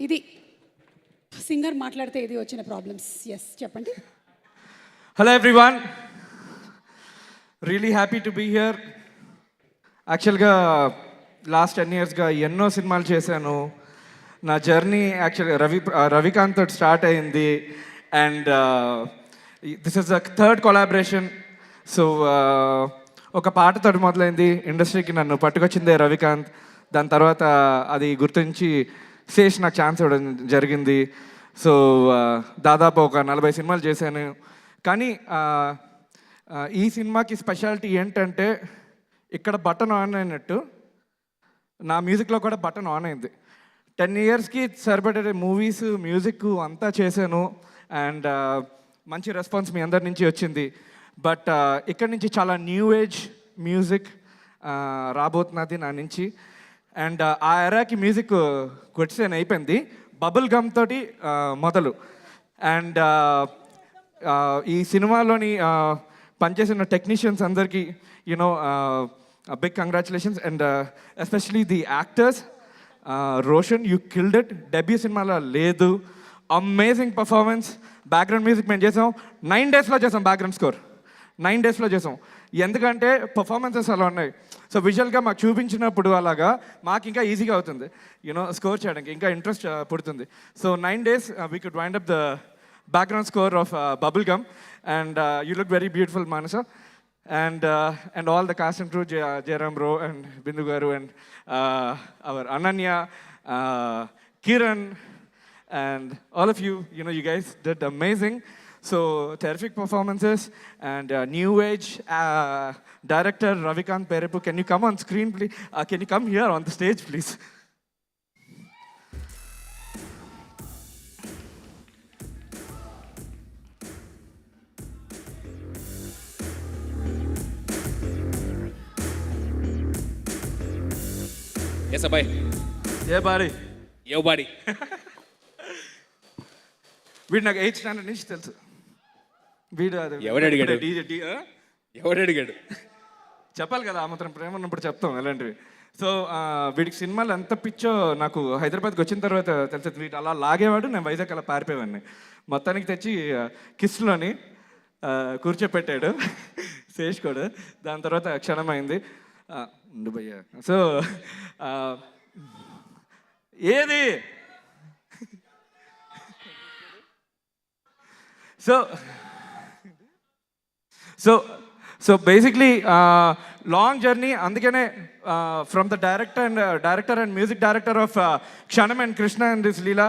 ఇది సింగర్ మాట్లాడితే ఇది వచ్చిన ప్రాబ్లమ్స్. ఎస్ చెప్పండి. Hello everyone, really happy to be here. యాక్చువల్గా లాస్ట్ 10 yearsగా ఎన్నో సినిమాలు చేశాను. నా జర్నీ యాక్చువల్గా రవికాంత్ తోటి స్టార్ట్ అయింది. And this is the third collaboration. So ఒక పాటతోటి మొదలైంది. ఇండస్ట్రీకి నన్ను పట్టుకొచ్చిందే రవికాంత్. దాని తర్వాత అది గుర్తించి శేష్ నాకు ఛాన్స్ ఇవ్వడం జరిగింది. సో దాదాపు ఒక 40 సినిమాలు చేశాను. కానీ ఈ సినిమాకి స్పెషాలిటీ ఏంటంటే ఇక్కడ బటన్ ఆన్ అయినట్టు నా మ్యూజిక్లో కూడా బటన్ ఆన్ అయింది. 10 yearsకి సరిపడే మూవీస్, మ్యూజిక్ అంతా చేశాను. అండ్ మంచి రెస్పాన్స్ మీ అందరి నుంచి వచ్చింది. బట్ ఇక్కడి నుంచి చాలా న్యూ ఏజ్ మ్యూజిక్ రాబోతున్నది నా నుంచి. అండ్ ఆ ఎరాకి మ్యూజిక్ క్వశ్చన్ అయిపోయింది. బబుల్ గమ్ తోటి మొదలు. అండ్ ఈ సినిమాలోని పనిచేసిన టెక్నీషియన్స్ అందరికీ you know big congratulations. And especially the actors. Roshan, you killed it. Debut సినిమాలో లేదు. Amazing performance. బ్యాక్గ్రౌండ్ మ్యూజిక్ మేము చేసాం 9 daysలో చేసాం. బ్యాక్గ్రౌండ్ స్కోర్ 9 daysలో చేసాం. ఎందుకంటే పర్ఫార్మెన్సెస్ అలా ఉన్నాయి. సో విజువల్గా మాకు చూపించినప్పుడు అలాగా మాకు ఇంకా ఈజీగా అవుతుంది యూనో స్కోర్ చేయడానికి, ఇంకా ఇంట్రెస్ట్ పుడుతుంది. So 9 days we could wind up the background score of Bubblegum, and you look very beautiful, Manasa, and all the cast and crew, Jairam Bro and Bindu Garu and our Ananya, Kiran, and all of you, you know, you guys did amazing. So terrific performances. And new age director Ravikant Perepu, can you come on screen please? Can you come here on the stage please? Yes, abay. Yeah, buddy. Yo, buddy. వీడు నాకు 8th standard నుంచి తెలుసు. వీడు ఎవడు అడిగాడు? ఎవడు అడిగాడు? చెప్పాలి కదా, ఆ మాత్రం ప్రేమ ఉన్నప్పుడు చెప్తాం అలాంటివి. సో వీడికి సినిమాలు ఎంత పిచ్చో నాకు హైదరాబాద్కి వచ్చిన తర్వాత తెలుసు. వీడు అలా లాగేవాడు, నేను వైజాగ్ అలా పారిపోయేవాడిని. మొత్తానికి తెచ్చి కిస్లోని కూర్చోపెట్టాడు శేష్ కూడా. దాని తర్వాత క్షణమైంది ఉండు భయ్యా. సో ఏది సో బేసిక్లీ లాంగ్ జర్నీ. అందుకనే from the director and music director of క్షణం అండ్ కృష్ణ అండ్ దిస్ లీలా,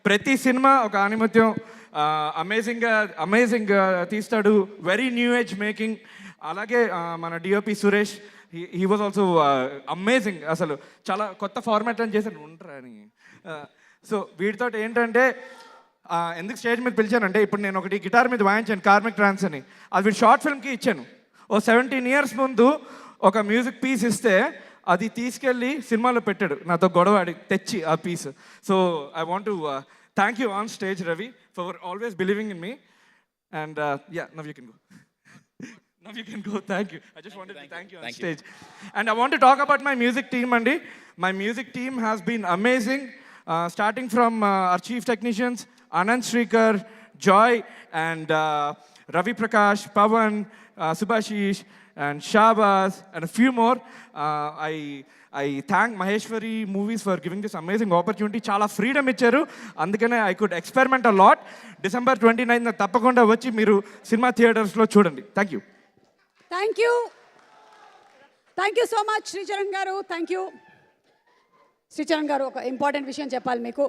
ప్రతి సినిమా ఒక ఆనిమత్యం. అమేజింగ్ తీస్తాడు. Very new age making. అలాగే మన DOP Suresh, he was also amazing. అసలు చాలా కొత్త ఫార్మాట్ అని చేశాను ఉంటారా అని. సో వీటితో ఏంటంటే ఎందుకు స్టేజ్ మీద పిలిచానంటే, ఇప్పుడు నేను ఒకటి గిటార్ మీద వాయించాను, కార్మిక్ ట్రాన్స్ అని. అది వీడు షార్ట్ ఫిల్మ్కి ఇచ్చాను. ఓ 17 years ముందు ఒక మ్యూజిక్ పీస్ ఇస్తే అది తీసుకెళ్ళి సినిమాలో పెట్టాడు. నాతో గొడవ ఆడి తెచ్చి ఆ piece. So I want to thank you on stage Ravi for always believing in me. And yeah, now you can go. Now you can go. Thank you. I just wanted to thank you on stage. And I want to talk about my music team, Andy. My music team has been amazing. Starting from our chief technicians, Anand Srikar, Joy, and Ravi Prakash, Pavan, Subhashish, and Shabaz, and a few more. I thank Maheshwari Movies for giving this amazing opportunity. Chala freedom icharu. Andukane I could experiment a lot. December 29th tappakunda vachi meeru cinema theaters lo chudandi. Thank you. Thank you so much Sricharan garu. Thank you. Sricharan గారు, ఒక important విషయం చెప్పాలి మీకు.